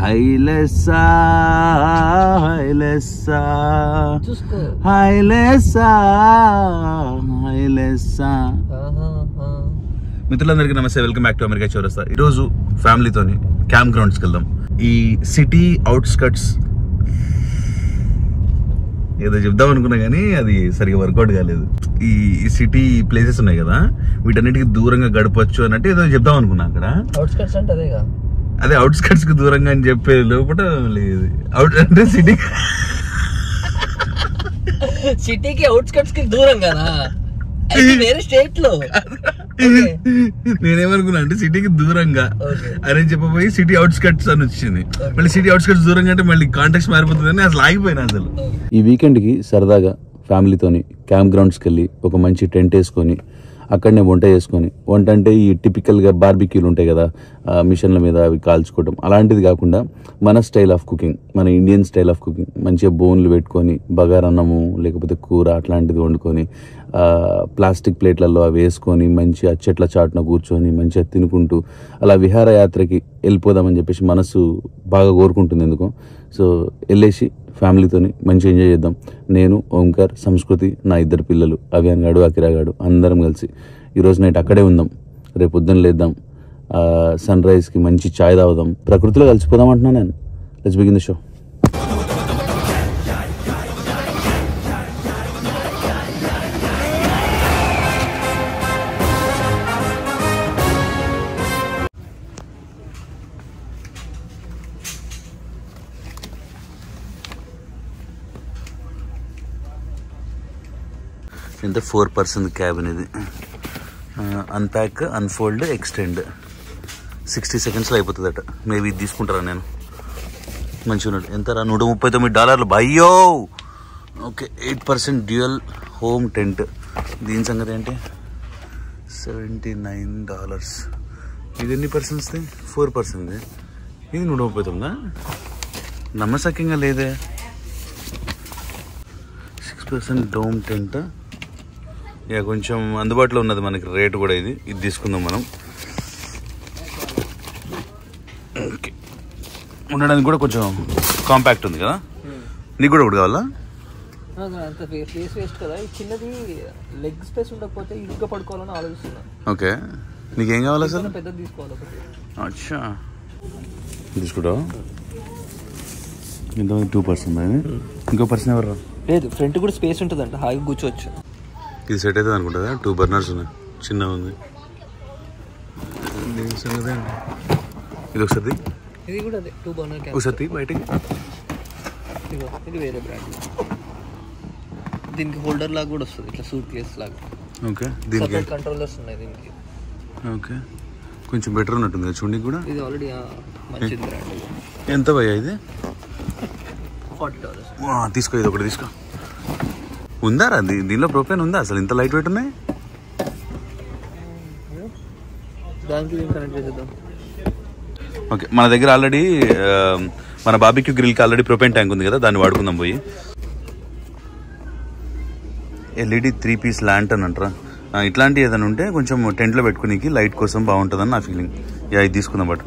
హైలెస్సా హైలెస్సా హైలెస్సా హైలెస్సా. మిత్రులందరికీ నమస్తే, welcome back to America చౌరస్తా. ఈరోజు ఫ్యామిలీతోని క్యాంప్ గ్రౌండ్స్కి వెళ్దాం. ఈ సిటీ అవుట్స్కట్స్ ఏదో చెప్దాం అనుకున్నా కానీ అది సరిగా వర్కౌట్ కాలేదు. ఈ సిటీ ప్లేసెస్ ఉన్నాయి కదా, వీటన్నిటికి దూరంగా గడపచ్చు అన్నట్టు ఏదో చెప్దాం అనుకున్నా. అక్కడ అవుట్స్కట్స్ అంటే అదే అవుట్స్కట్స్ కి దూరంగా అని చెప్పే లోపల లేదు. అవుట్ అంటే సిటీకి అవుట్స్కట్స్ కి దూరంగానా? వేరే స్టేట్ లో నేనేమనుకున్నా అంటే సిటీకి దూరంగా అని చెప్పబోయి సిటీ అవుట్స్కట్స్ అని వచ్చింది. మళ్ళీ సిటీ అవుట్స్కట్స్ దూరంగా అంటే మళ్ళీ కాంటాక్ట్స్ మారిపోతుందని అసలు ఆగిపోయినా. అసలు ఈ వీకెండ్ కి సరదాగా ఫ్యామిలీతోని క్యాంప్ గ్రౌండ్స్కి వెళ్ళి ఒక మంచి టెంట్ వేసుకొని అక్కడనే వంట చేసుకొని, వంట అంటే ఈ టిపికల్గా బార్బిక్యూలు ఉంటాయి కదా, మిషన్ల మీద అవి కాల్చుకోవడం, అలాంటిది కాకుండా మన స్టైల్ ఆఫ్ కుకింగ్, మన ఇండియన్ స్టైల్ ఆఫ్ కుకింగ్, మంచిగా బోన్లు పెట్టుకొని బగారన్నము లేకపోతే కూర అట్లాంటిది వండుకొని ప్లాస్టిక్ ప్లేట్లలో అవి వేసుకొని మంచిగా చెట్ల చాటున కూర్చొని మంచిగా తినుకుంటూ అలా విహారయాత్రకి వెళ్ళిపోదామని చెప్పేసి మనసు బాగా కోరుకుంటుంది ఎందుకో. సో వెళ్ళేసి ఫ్యామిలీతోని మంచిగా ఎంజాయ్ చేద్దాం. నేను, ఓంకార్, సంస్కృతి, నా 2 పిల్లలు అభియాన్ గాడు, అకిరాగాడు అందరం కలిసి ఈరోజు నైట్ అక్కడే ఉందాం. రేపు పొద్దున్న లేద్దాం, సన్ రైజ్కి మంచి ఛాయ్ తాగుదాం, ప్రకృతిలో కలిసిపోదాం అంటున్నాను నేను. Let's begin the show. ఇంత 4 పర్సన్ క్యాబిన్ ఇది. అన్ప్యాక్, అన్ఫోల్డ్, ఎక్స్టెండ్ 60 సెకండ్స్లో అయిపోతుందట. మేబీ ఇది తీసుకుంటారా నేను. మంచిగా ఉన్నట్టు. ఎంతరా? $139 భయ్యో. Okay, 8% dual home tent. దీని సంగతి ఏంటి? $79. ఇది ఎన్ని పర్సన్స్ది? 4 పర్సన్ది. ఇది 139. నమ్మసక్యంగా లేదే. 6% డోమ్ టెంట్. ఇక కొంచెం అందుబాటులో ఉన్నది మనకి రేటు కూడా. ఇది తీసుకుందాం మనం. ఓకే, ఉండడానికి కూడా కొంచెం కాంపాక్ట్ ఉంది కదా. నీకు కూడా ఒకటి కావాలా? చిన్నది లెగ్ స్పేస్ ఉండకపోతే ఇరుగ్గా పడుకోవాలని ఆలోచిస్తున్నా. ఓకే, నీకేం కావాలా సార్? పెద్దది తీసుకోవాలి. అచ్చా, తీసుకుంటావా? ఇంతమంది 2 పర్సన్. ఇంకో పర్సన్ ఎవరు? లేదు, ఫ్రంట్ కూడా స్పేస్ ఉంటుందంట, హాయిగా కూర్చోవచ్చు. ఇది సెట్ అవుతుంది అనుకుంటుందా? 2 బర్నర్స్ ఉన్నాయి, చిన్న ఉంది. ఇది ఒకసారి ఇది కూడా అదే 2 బర్నర్. ఒకసారి బయటకి. ఇది వేరే బ్రాండ్. దీనికి హోల్డర్ లాగా కూడా వస్తుంది, ఇట్లా సూట్ కేస్ లాగా. ఓకే, దీనికి కంట్రోలర్స్ ఉన్నాయి దీనికి. ఓకే, కొంచెం బెటర్ ఉన్నట్టుంది కదా చూడండి కూడా. ఇది ఆల్రెడీ మంచి బ్రాండ్. ఎంత భయ్యా ఇది? $40. తీసుకో, ఇది ఒకటి తీసుకో. ఉందారా దీనిలో ప్రొపేన్ ఉందా? అసలు ఇంత లైట్ వెయిట్ ఉన్నాయి. ఓకే, మన దగ్గర ఆల్రెడీ మన బార్బిక్యూ గ్రిల్కి ఆల్రెడీ ప్రొపేన్ ట్యాంక్ ఉంది కదా, దాన్ని వాడుకుందాం పోయి. LED 3 పీస్ ల్యాంటర్న్ అంటారా, ఇట్లాంటి ఏదైనా ఉంటే కొంచెం టెంట్లో పెట్టుకునేకి లైట్ కోసం బాగుంటుందని నా ఫీలింగ్. ఇది తీసుకుందాం. బట్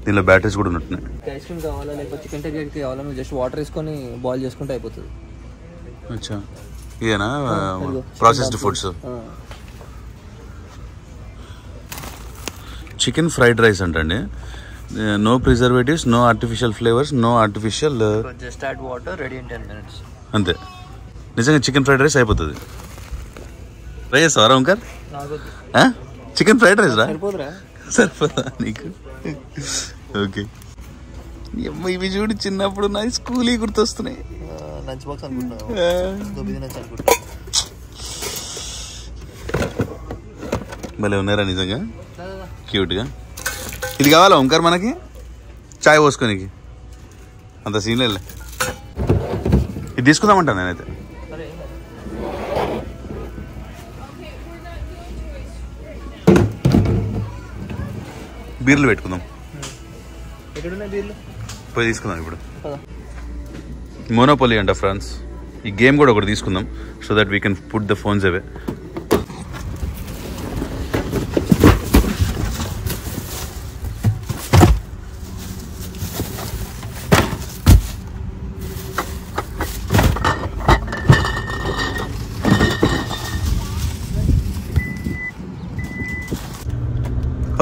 దీనిలో బ్యాటరీస్ కూడా ఉన్నట్టున్నాయి. ఐస్ క్రీమ్ కావాలా లేకపోతే చికెన్ టెరియకి కావాలా, నువ్వు జస్ట్ వాటర్ వేసుకొని బాయిల్ చేసుకుంటే అయిపోతుంది. అచ్చా, ఇదేనా processed foods? Chicken fried rice అంటండి. No preservatives, no artificial flavours, no artificial. Just add water, ready in 10 minutes. అంతే. నిజంగా చికెన్ ఫ్రైడ్ రైస్ అయిపోతుంది. ట్రై చేస్తావా ఓంకార్? చికెన్ ఫ్రైడ్ రైస్ రా? సరిపోదా నీకు? ఓకే, ఇవి చూడు చిన్నప్పుడు నా స్కూల్ గుర్తొస్తున్నాయి. లంచ్ బాక్స్ అనుకుంటున్నా. భలే ఉన్నారా నిజంగా, క్యూట్గా. ఇది కావాలా ఓంకార్ మనకి? చాయ్ పోసుకోనికి అంత సీన్ లేదు. ఇది తీసుకుందామంటా నేనైతే. బీర్లు పెట్టుకుందాం. పోయి తీసుకుందాం ఇప్పుడు. మోనోపోలీ అంట ఫ్రాన్స్. ఈ గేమ్ కూడా ఒకటి తీసుకుందాం, so that we can put the phones away.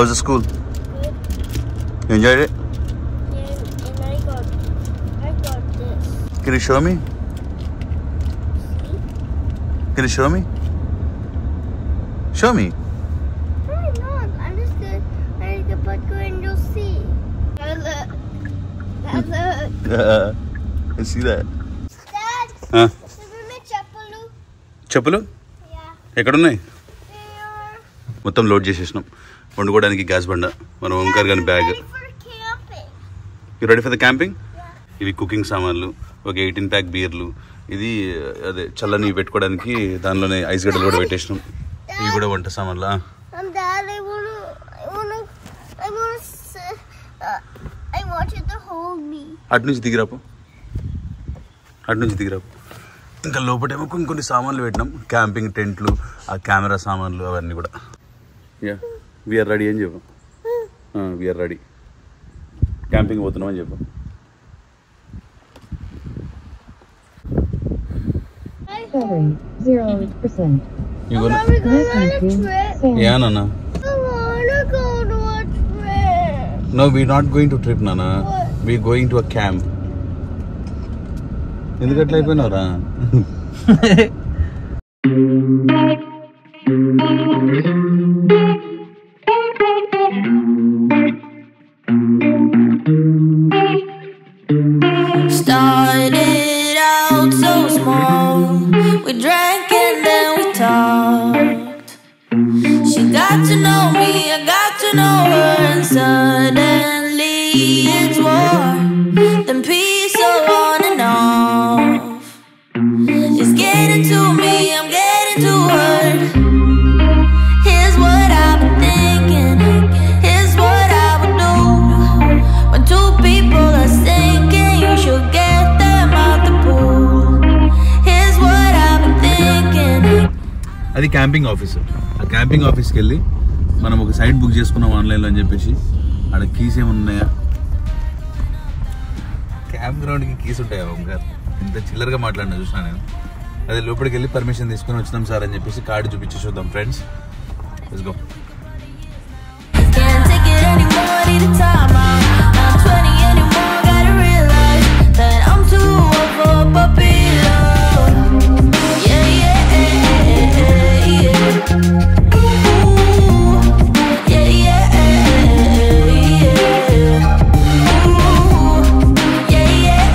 How's the school? Good. You enjoyed it? Yeah, and I got this. Can you show me? See? Can you show me? Show me. I'm not. I'm just gonna put you and you'll see. Look. I see that. Dad, Huh? give me chappalu. చెప్పులు Yeah. ఎక్కడున్నాయి? There. మొత్తం load చేసేసినాం. వండుకోవడానికి gas బండ, మన ఓంకార్ గారి bag. Ready for camping. You ready for the camping? Yeah. ఇవి cooking సామాన్లు, ఒక 18 ప్యాక్ బీర్లు, ఇది అదే చల్లని పెట్టుకోవడానికి దానిలోనే ఐస్ గడ్డలు కూడా పెట్టేసినాం. ఇవి కూడా వంట సామాన్లా. Dad, I want you to hold me. అటు నుంచి దిగిరాపు, ఇంకా లోపటేమో కొన్ని సామాన్లు పెట్టినాం, క్యాంపింగ్ టెంట్లు, ఆ కెమెరా సామాన్లు అవన్నీ కూడా. యా వీఆర్ రెడీ అని చెప్పు. వీఆర్ రెడీ, క్యాంపింగ్ పోతున్నాం అని చెప్పు. Battery 0%. You gonna? Are we going on a trip? Yeah, Nana. I want to go to a trip. No, we're not going to trip, Nana. What? We're going to a camp. ఎందుకు అట్లా అయిపోయినావురా? Started out so small. We drank and then we talked. She got to know me, I got to know her, and suddenly it's war. Then peace are on and off. It's getting to me, I'm getting to her. Here's what I've been thinking. Here's what I would do when two people are sinking. You should get them out the pool. Here's what I've been thinking. అది camping office. ఆ camping ఆఫీస్కి వెళ్ళి మనం ఒక site book చేసుకున్నాం ఆన్లైన్లో అని చెప్పేసి, ఆడ కీస్ ఏమున్నాయా? క్యాంప్ గ్రౌండ్కి కీస్ ఉంటాయా ఓంకార్? ఇంత చిల్లరగా మాట్లాడినా చూసినా నేను. అదే లోపలికి వెళ్ళి పర్మిషన్ తీసుకుని వచ్చినాం సార్ అని చెప్పేసి కార్డు చూపించి చూద్దాం friends. Let's go. Can't take it anymore, need a time out. Not 20 anymore, gotta realize that I'm too old for puppy love. Yeah, yeah, yeah. Ooh, yeah, yeah, yeah. Ooh, yeah, yeah,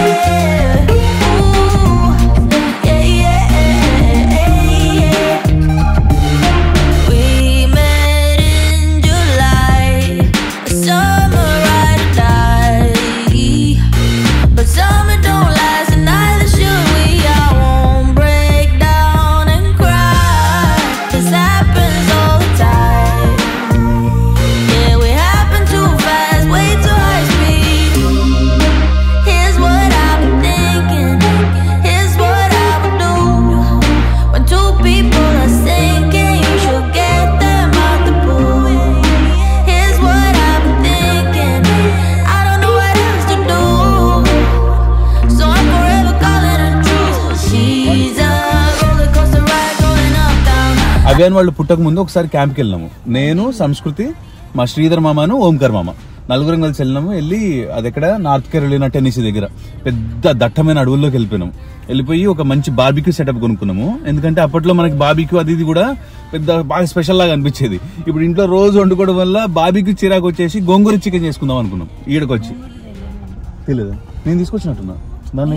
yeah. Ooh, yeah, yeah. We met in July, summer ride or die. But summer don't last, and neither should we. I won't break down and cry. This happens all the time. Yeah, we happen too fast, way too high speed. Here's what I've been thinking. Here's what I would do when two people are sinking. You should get them out the pool. Here's what I've been thinking. I don't know what else to do, so I'm forever calling her true. She's a roller coaster ride going up down. Abhiyan వాళ్ళు పుట్టక ముందు ఒకసారి క్యాంప్కి వెళ్ళినాము. నేను, సంస్కృతి, మా శ్రీధర్ మామను, ఓంకార్ మామ నలుగురం కలిసి వెళ్ళినాము. వెళ్ళి అది ఎక్కడ నార్త్ కెరోలినా టెన్నిసీ దగ్గర పెద్ద దట్టమైన అడవుల్లోకి వెళ్ళిపోయి ఒక మంచి బార్బిక్యూ సెటప్ కొనుక్కున్నాము. ఎందుకంటే అప్పట్లో మనకి బార్బిక్యూ అది ఇది కూడా పెద్ద బాగా స్పెషల్ లాగా అనిపించేది. ఇప్పుడు ఇంట్లో రోజు వండుకోవడం వల్ల బార్బిక్యూ చిరాకు వచ్చేసి గోంగూర చికెన్ చేసుకుందాం అనుకున్నాం. ఈడకి వచ్చి తెలియదు, నేను తీసుకొచ్చినట్టున్నా దాన్ని.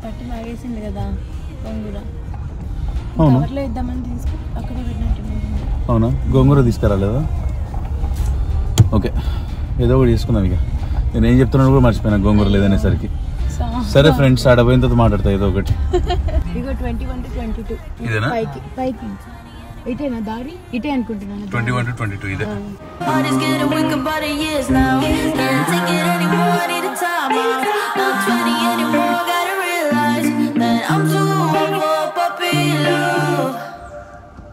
పట్టి లాగేసింది కదా గోంగూర, అవును కవర్లో ఇద్దామని తీసుకు అక్కడే పెట్టినట్టు. అవునా, గోంగూర తీసుకురాలేదా? ఓకే, ఏదో ఒకటి చేసుకుందాం. ఇక నేను ఏం చెప్తున్నాను కూడా మర్చిపోయినా గోంగూర లేదనేసరికి. సరే ఫ్రెండ్స్, ఆడ పోయిన తర్వాత మాట్లాడతా ఏదో ఒకటి. ఇగో 21 to 22 ఇదేనా? పైకి ఇటేనా దారి? ఇటే అనుకుంటున్నాను. 21 to 22 ఇదే. Heart is getting weak about the years now. Can't take it anymore, need a time out. Not 20 anymore, gotta realize that I'm too old for puppy love.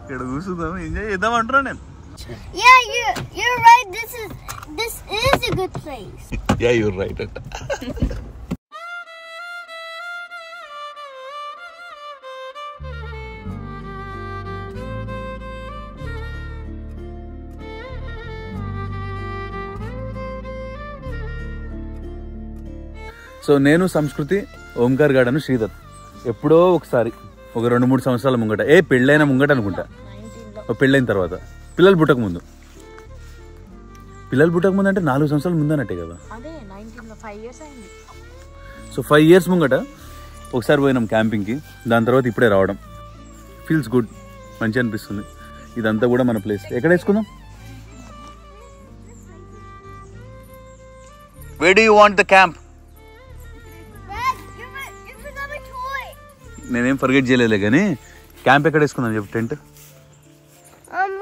ఇక్కడ కూర్చుందాం, ఎంజాయ్ చేద్దాం అంటున్నా నేను. Yeah, you're right. This is a good place. Yeah, you're right. So నేను సంస్కృతి, Omkar garden, Sridhar ఎప్పుడో ఒకసారి ఒక 2-3 సంవత్సరాల ముంగట, పెళ్ళైన ముంగట అనుకుంటా, పెళ్ళైన తర్వాత పిల్లలు పుట్టక ముందు అంటే 4 సంవత్సరాల ముందు అన్నట్టే కదా. సో 5 years ముంగట ఒకసారి పోయినాం క్యాంపింగ్కి. దాని తర్వాత ఇప్పుడే రావడం ఫీల్స్ గుడ్, మంచి అనిపిస్తుంది. ఇదంతా కూడా మన ప్లేస్. ఎక్కడ వేసుకుందాం? Where do you want the camp? నేనేం ఫర్గెట్ చేయలేదులే కానీ క్యాంప్ ఎక్కడ వేసుకుందాం చెప్పు. Tent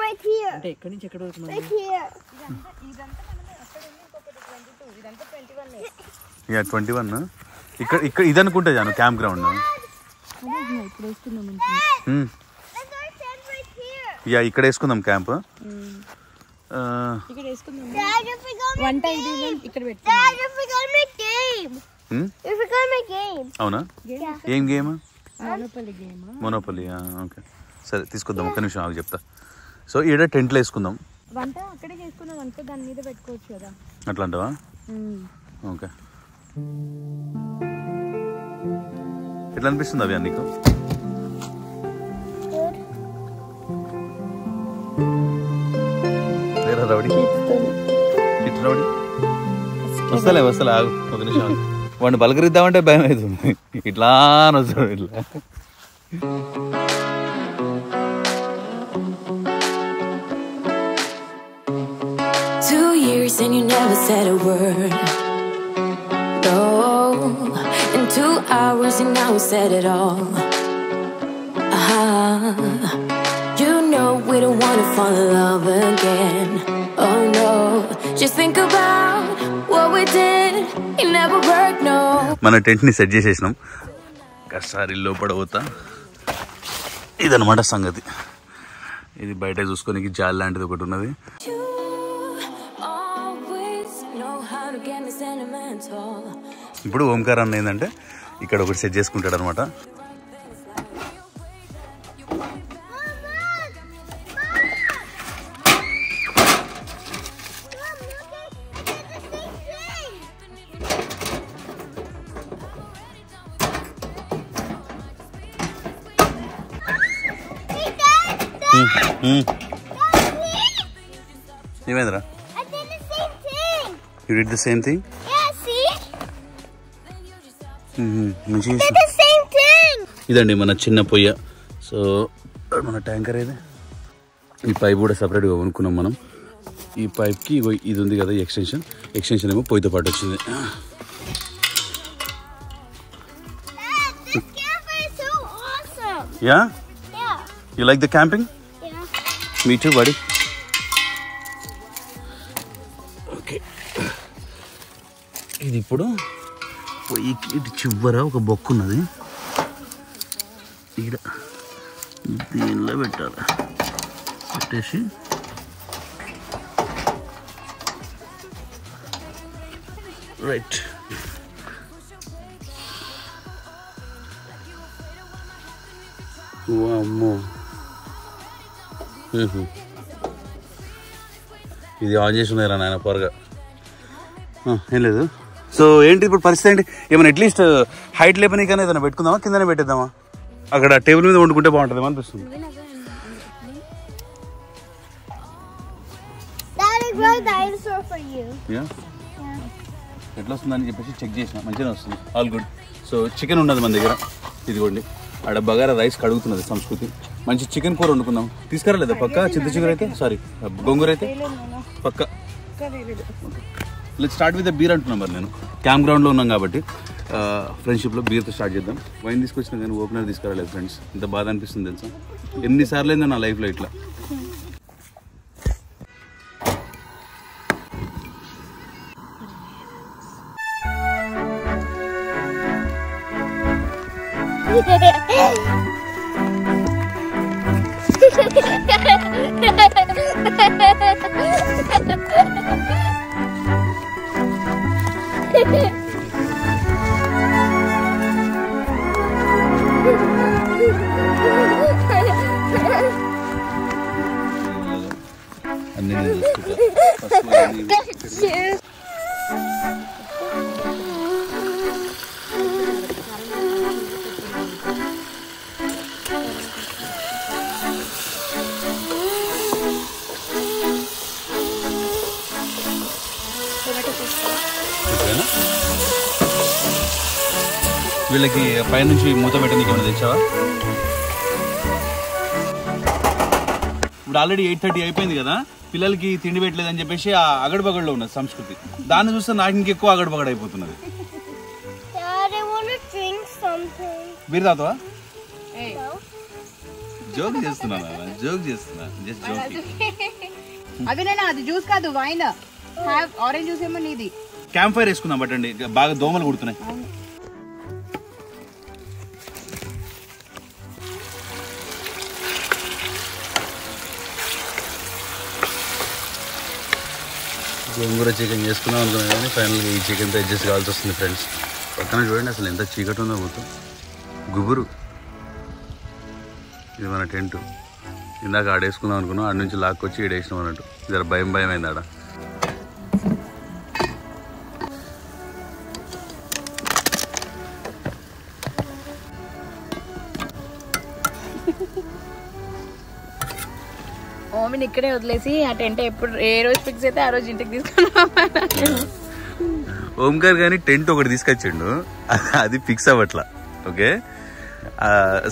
right here. అంటే ఎక్కడి నుంచి ఎక్కడ వరకు Right here. యా 21 ఇక్కడ ఇది అనుకుంటా జాను క్యాంప్ గ్రౌండ్. యా ఇక్కడ వేసుకుందాం క్యాంప్. అవునా? ఏం గేమ్? మోనోపలి. ఓకే సరే తీసుకొద్దాం, ఒక్క నిమిషం ఆగి చెప్తా. సో ఈడ టెంట్లో వేసుకుందాం. వంట అక్కడే చేసుకున్నాం అనుకో, దాని మీద పెట్టుకోవచ్చు కదా. అట్లా అంటావా? ఓకే. ఎట్లా అనిపిస్తుంది అవి నీకు? లేరా రౌడీ? చిట్టు రౌడీ వస్తలే ఆగు ఒక నిమిషం ఆగు. వాడిని పలకరిద్దామంటే భయం అవుతుంది. ఇట్లా వస్తాడు ఇట్లా. 2 years and you never said a word. No, in 2 hours and now we said it all. You know we don't wanna fall in love again. Oh no, just think about what we did. It never worked, no. మన tent ని set చేసేసినాం. ఒకసారి లోపల పోతా. ఇదన్నమాట సంగతి. ఇది బయట చూసుకోనికి జాల్ లాంటిది ఒకటి ఉన్నది. ఇప్పుడు ఓంకార్ అన్న ఏంటంటే ఇక్కడ ఒకటి సెట్ చేసుకుంటాడు అనమాట. ఏమైందిరా? You did the same thing? Yeah, see? మంచిగా Did the same thing. ఇదండి మన చిన్న పొయ్య. సో మన ట్యాంకర్ ఏది, ఈ పైప్ కూడా సపరేట్గా కొనుక్కున్నాం మనం. ఈ పైప్కి ఇది ఉంది కదా ఎక్స్టెన్షన్ ఏమో పొయ్యితో పాటు వచ్చింది. Dad, this camper is so awesome. Yeah Yeah. You like the camping? Yeah. Me two బడి. ఓకే ఇది ఇప్పుడు పొయ్యికి ఇటు చివర ఒక బొక్కు ఉన్నది. ఇక్కడ దీనిలో పెట్టాలి. పెట్టేసి రైట్. అమ్మో ఇది ఆన్ చేసి ఉన్నారా నాయన పొరగా. ఏం లేదు. సో ఏంటి ఇప్పుడు పరిస్థితి ఏంటి? ఏమైనా అట్లీస్ట్ హైట్ లేపని కానీ ఏదైనా పెట్టుకుందామా, కిందనే పెట్టేద్దామా? అక్కడ టేబుల్ మీద వండుకుంటే బాగుంటుంది అనిపిస్తుంది. That is a dinosaur for you. ఎట్లా వస్తుందని చెప్పేసి చెక్ చేసిన, మంచిగా వస్తుంది. All good. సో చికెన్ ఉన్నది మన దగ్గర, ఇదిగోండి. ఆడ బగారా రైస్ కడుగుతున్నది సంస్కృతి. మంచి చికెన్ కూర వండుకుందాం. తీసుకురాలేదా పక్క? చింత చిగురు అయితే, సారీ గోంగూర అయితే పక్క. లెట్స్ స్టార్ట్ విత్ బీర్ అంటున్నాం. మరి నేను క్యాంప్ గ్రౌండ్లో ఉన్నాం కాబట్టి ఫ్రెండ్షిప్లో బీర్తో స్టార్ట్ చేద్దాం. వైన్ తీసుకొచ్చినా కానీ ఓపెనర్ తీసుకురాలేదు ఫ్రెండ్స్. ఇంత బాధ అనిపిస్తుంది తెలుసా. ఎన్నిసార్లు అయిందో నా లైఫ్లో ఇట్లా. అన్నీ చూసుకుంటా. వీళ్ళకి పైనుంచి మూత పెట్టడానికి ఏమైనా తెచ్చావా? ఇప్పుడు ఆల్రెడీ 8:30 అయిపోయింది కదా, పిల్లలకి తిండి పెట్టలేదని చెప్పేసి ఆ అగడబగడలో ఉన్నది సంస్కృతి. దాన్ని చూస్తే నాకు ఇంకెక్కువ అగడబగడ అయిపోతున్నది. మీరు తాతవా? జోక్ చేస్తున్నా జస్ట్ జోక్. అది జ్యూస్ కాదు, వైన్. ఆరెంజ్ జ్యూస్ ఏమో నీది. క్యాంప్ ఫైర్ వేసుకుందాం బట్టండి, బాగా దోమలు కుడుతున్నాయి. గోంగూర చికెన్ చేసుకుందాం అనుకున్నాను కానీ ఫైనల్గా ఈ చికెన్తో అడ్జస్ట్ కావాల్సి వస్తుంది ఫ్రెండ్స్. పక్కన చూడండి అసలు ఎంత చీకటి ఉందో పోతూ గుబురు. ఇది మన టెంట్. ఇందాక ఆడేసుకుందాం అనుకున్నాం, ఆడ నుంచి లాక్కొచ్చి ఈడేసినాం అన్నట్టు. జర భయం అయింది ఆడ. మమ్మీని ఇక్కడే వదిలేసి ఆ టెంట్ ఎప్పుడు ఏ రోజు ఫిక్స్ అయితే ఆ రోజు ఇంటికి తీసుకుని ఓంకార్ కానీ టెంట్ ఒకటి తీసుకొచ్చిండు, అది ఫిక్స్ అవ్వట్లా. ఓకే,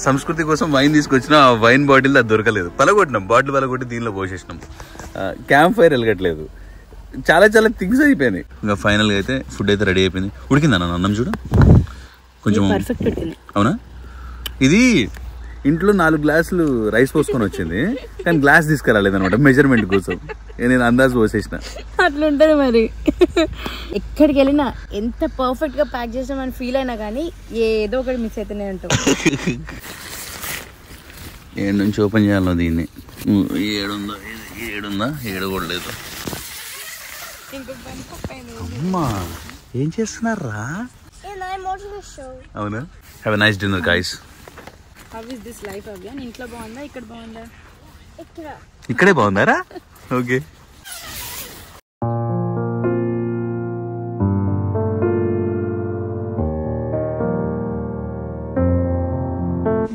సంస్కృతి కోసం వైన్ తీసుకొచ్చిన ఆ వైన్ బాటిల్ అది దొరకలేదు. పలగొట్టినాం, బాటిల్ పలగొట్టి దీనిలో పోసేసినాం. Camp fire వెలగట్లేదు. చాలా థింగ్స్ అయిపోయినాయి. ఇంకా ఫైనల్గా అయితే ఫుడ్ అయితే రెడీ అయిపోయింది. ఉడికిందా నాన్న అన్నం? చూడు కొంచెం పర్ఫెక్ట్ ఉడికింది. అవునా? ఇది ఇంట్లో 4 గ్లాసులు రైస్ పోసుకొని వచ్చింది, కానీ గ్లాస్ తీసుకురాలేదనమాట మెజర్మెంట్ కోసం. నేను అందాజు పోసేసిన. అట్లుంటది మరి. ఎక్కడికి వెళ్ళినా ఎంత పర్ఫెక్ట్ గా ప్యాక్ చేసామని ఫీల్ అయినా కానీ ఏదో ఒకటి మిస్ అయితేనే ఉంటాం. ఏడు నుంచి ఓపెన్ చేయాలో దీన్ని. ఏడుందా? ఏడు కూడా లేదు. అమ్మా ఏం చేస్తున్నారా? అవునా? Have a nice dinner guys. How is this life Avyan? ఇంట్లో బాగుందా, ఇక్కడ బాగుందా? ఇక్కడే బాగుందారా? ఓకే.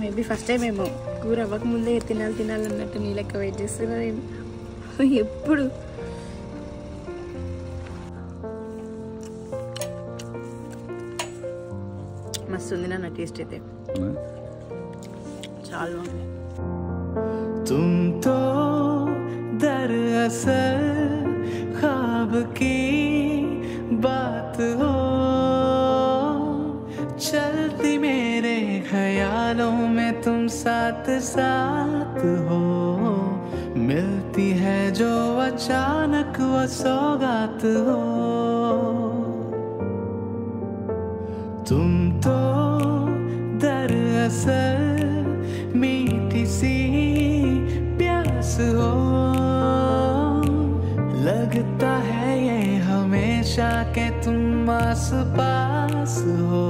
మేబీ ఫస్ట్ టైం ఏమో కూర అవ్వక ముందే తినాలన్నట్టు నీ లెక్క వెయిట్ చేస్తున్నారేమో ఎప్పుడు. మస్తు ఉంది నా టేస్ట్ అయితే, చాలా బాగుంది. तुम तो दरअसल ख्वाब की बात हो, चलती मेरे ख्यालों में तुम साथ साथ हो, मिलती है जो अचानक वो सौगात हो. तुम तो दरअसल मीठी सी प्यास हो, लगता है ये हमेशा के तुम आस पास हो,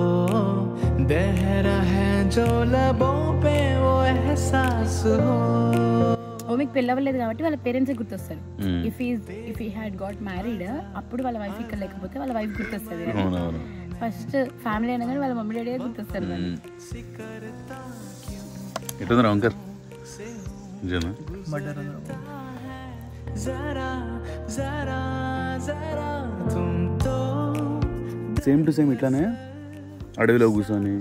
बहरा है जो लबों पे वो एहसास हो. ఓ మీకు పెళ్ళవలేదు కాబట్టి వాళ్ళ పేరెంట్స్ గుర్తొస్తారు. If he had got married అప్పుడు వాళ్ళ వైఫ్ ఇక్కడ లేకపోతే వాళ్ళ వైఫ్ గుర్తొస్తుంది. ఫస్ట్ ఫ్యామిలీ అయినా కానీ వాళ్ళ మమ్మీ డాడీ గుర్తొస్తారు. ఎట్లుందిరా ఓంకార్? సేమ్ టు సేమ్ ఇట్లానే అడవిలో కూర్చొని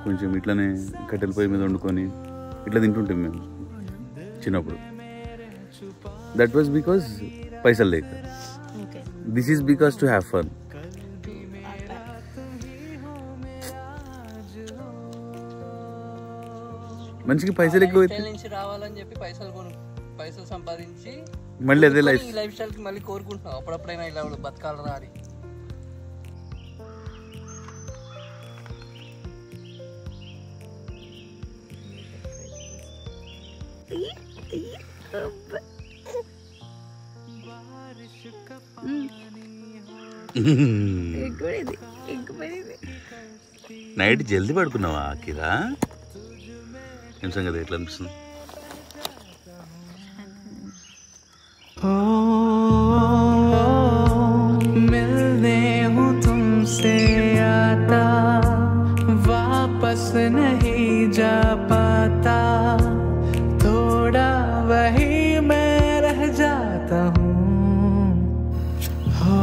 కొంచెం ఇట్లానే కట్టెల పొయ్యి మీద వండుకొని ఇట్లా తింటుంటాం మేము చిన్నప్పుడు. దట్ వాజ్ బికాస్ పైసలు లేక. This is because to have fun. మనిషికి పైసలు ఎక్కువ నుంచి రావాలని చెప్పి పైసలు సంపాదించి మళ్ళీ అదే లైఫ్ స్టైల్ కి మళ్ళీ కోరుకుంటున్నాం అప్పుడప్పుడైనా ఇలా బతకాలరా అని. నైట్ జల్దీ పడుకున్నావా కిరా? ఏం సంగతి, ఎట్లా అనిపిస్తుంది? मिलने हूँ तुमसे आता, वापस नहीं जा पाता, थोड़ा वही मैं रह जाता हूँ. हो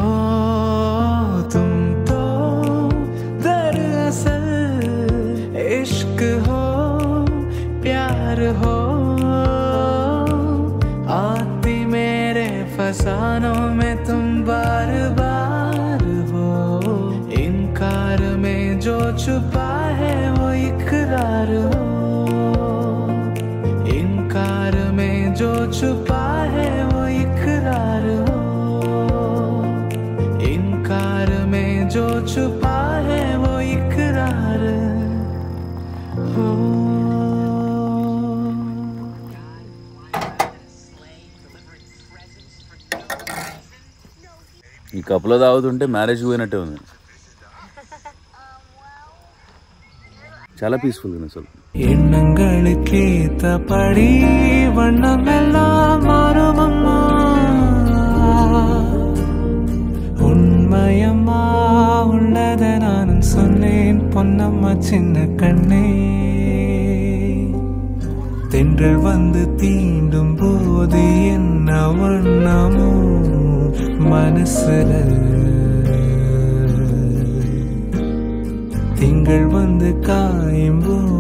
छुपा है वो इकरार हो, इनकार में जो छुपा है वो इकरार हो, इनकार में जो छुपा है वो इकरार हो। ఈ కప్పులో తాగుతుంటే మ్యారేజ్ పోయినట్టే ఉంది. చాలా పీస్ఫుల్ గా అసలు. எண்ணங்களுக்கு ஏத்தபடி வண்ணமெல்லாம் மாறுமம்மா, உண்மையம்மா உள்ளதை நானும் சொன்னேன் பொன்னம்மா சின்ன கண்ணே. தென்றல் வந்து தீண்டும் போது என்ன வண்ணமோ மனசுல, திங்கள் வந்து காயும் போது